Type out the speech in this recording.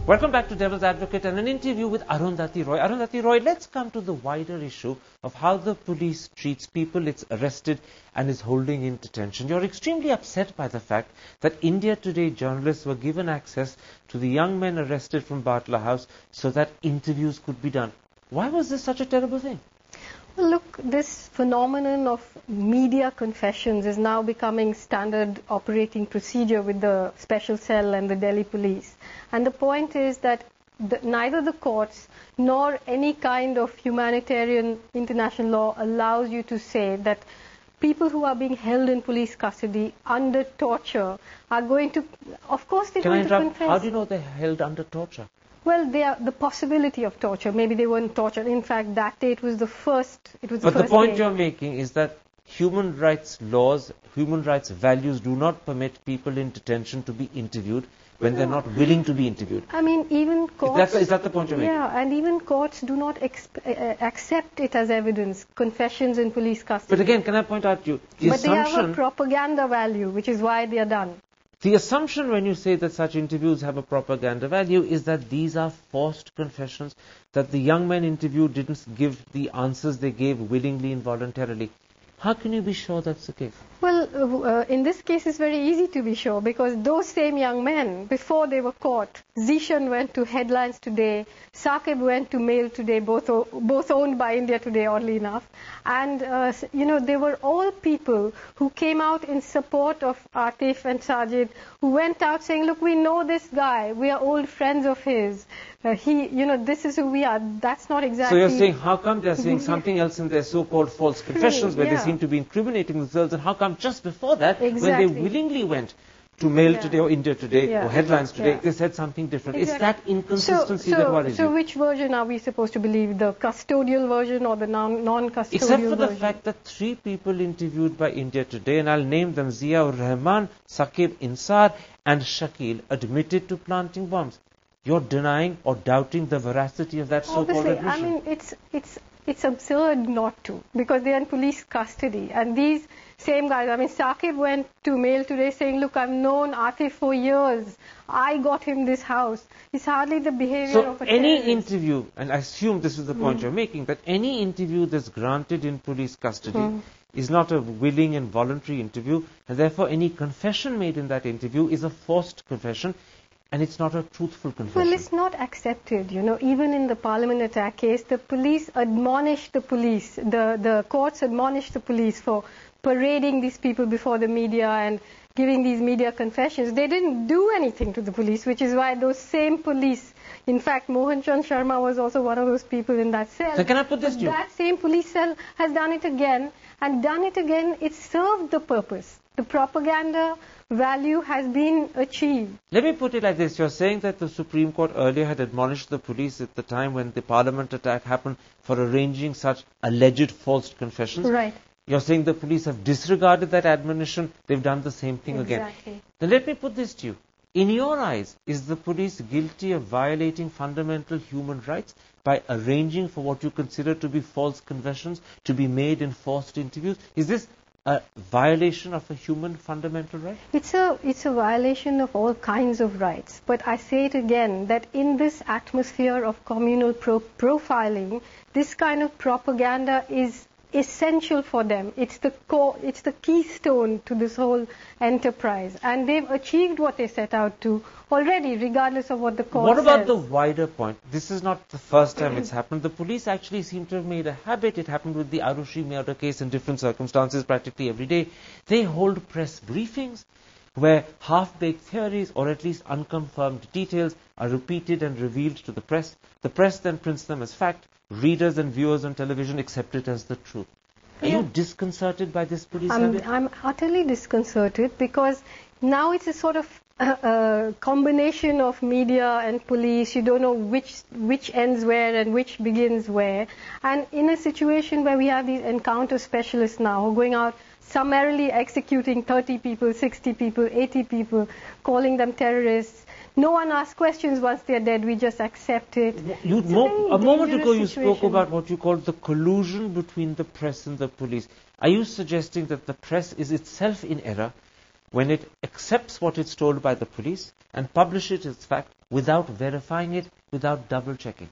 Welcome back to Devil's Advocate and an interview with Arundhati Roy. Arundhati Roy, let's come to the wider issue of how the police treats people it's arrested and is holding in detention. You're extremely upset by the fact that India Today journalists were given access to the young men arrested from Bartla House so that interviews could be done. Why was this such a terrible thing? Well, look, this phenomenon of media confessions is now becoming standard operating procedure with the special cell and the Delhi police. And the point is that neither the courts nor any kind of humanitarian international law allows you to say that people who are being held in police custody under torture are going to, of course they're going to confess. How do you know they're held under torture? Well, the possibility of torture. Maybe they weren't tortured. In fact, that day it was the first. But the point you're making is that human rights laws, human rights values do not permit people in detention to be interviewed when they're not willing to be interviewed. I mean, even courts... Is that the point you're making? Yeah, and even courts do not accept it as evidence, confessions in police custody. But again, can I point out to you, but they have a propaganda value, which is why they are done. The assumption when you say that such interviews have a propaganda value is that these are forced confessions, that the young men interviewed didn't give the answers they gave willingly and voluntarily. How can you be sure that's the case? Well, in this case it's very easy to be sure, because those same young men, before they were caught, Zishan went to Headlines Today, Saqib went to Mail Today, both owned by India Today, oddly enough. And, they were all people who came out in support of Atif and Sajid, who went out saying, look, we know this guy, we are old friends of his. This is who we are. That's not exactly... So you're saying, how come they're saying something else in their so-called false confessions where they seem to be incriminating themselves, and how come just before that, when they willingly went to Mail Today or India Today or Headlines Today, they said something different? It's that inconsistency that worries you. So which version are we supposed to believe? The custodial version or the non-custodial Except for the fact that 3 people interviewed by India Today, and I'll name them, Zia-ur-Rahman, Saqib Insar and Shakil, admitted to planting bombs. You're denying or doubting the veracity of that so-called admission. I mean, it's absurd not to, because they're in police custody. And these same guys, I mean, Saqib went to Mail Today saying, look, I've known Atif for years. I got him this house. It's hardly the behavior of a any terrorist. interview, and I assume this is the point you're making, that any interview that's granted in police custody is not a willing and voluntary interview, and therefore any confession made in that interview is a forced confession. And it's not a truthful confession. Well, it's not accepted, Even in the Parliament attack case, the police admonished the police, the courts admonished the police for parading these people before the media and giving these media confessions. They didn't do anything to the police, which is why those same police, in fact, Mohan Chand Sharma was also one of those people in that cell. So can I put this to you? That same police cell has done it again, and done it again, it served the purpose. The propaganda value has been achieved. Let me put it like this. You're saying that the Supreme Court earlier had admonished the police at the time when the Parliament attack happened for arranging such alleged false confessions. Right. You're saying the police have disregarded that admonition. They've done the same thing again. Then let me put this to you. In your eyes, is the police guilty of violating fundamental human rights by arranging for what you consider to be false confessions to be made in forced interviews? Is this a violation of a human fundamental right? It's a violation of all kinds of rights. But I say it again, that in this atmosphere of communal profiling, this kind of propaganda is essential for them. It's the keystone to this whole enterprise. And they've achieved what they set out to already, regardless of what the court says. What about the wider point? This is not the first time it's happened. The police actually seem to have made a habit. It happened with the Arushi murder case in different circumstances practically every day. They hold press briefings where half-baked theories or at least unconfirmed details are repeated and revealed to the press. The press then prints them as fact. Readers and viewers on television accept it as the truth. Are you disconcerted by this police habit? I'm utterly disconcerted, because now it's a sort of combination of media and police. You don't know which ends where and which begins where. And in a situation where we have these encounter specialists now who are going out summarily executing 30 people, 60 people, 80 people, calling them terrorists. No one asks questions once they're dead. We just accept it. A moment ago you spoke about what you called the collusion between the press and the police. Are you suggesting that the press is itself in error when it accepts what it's told by the police and publishes its fact without verifying it, without double checking.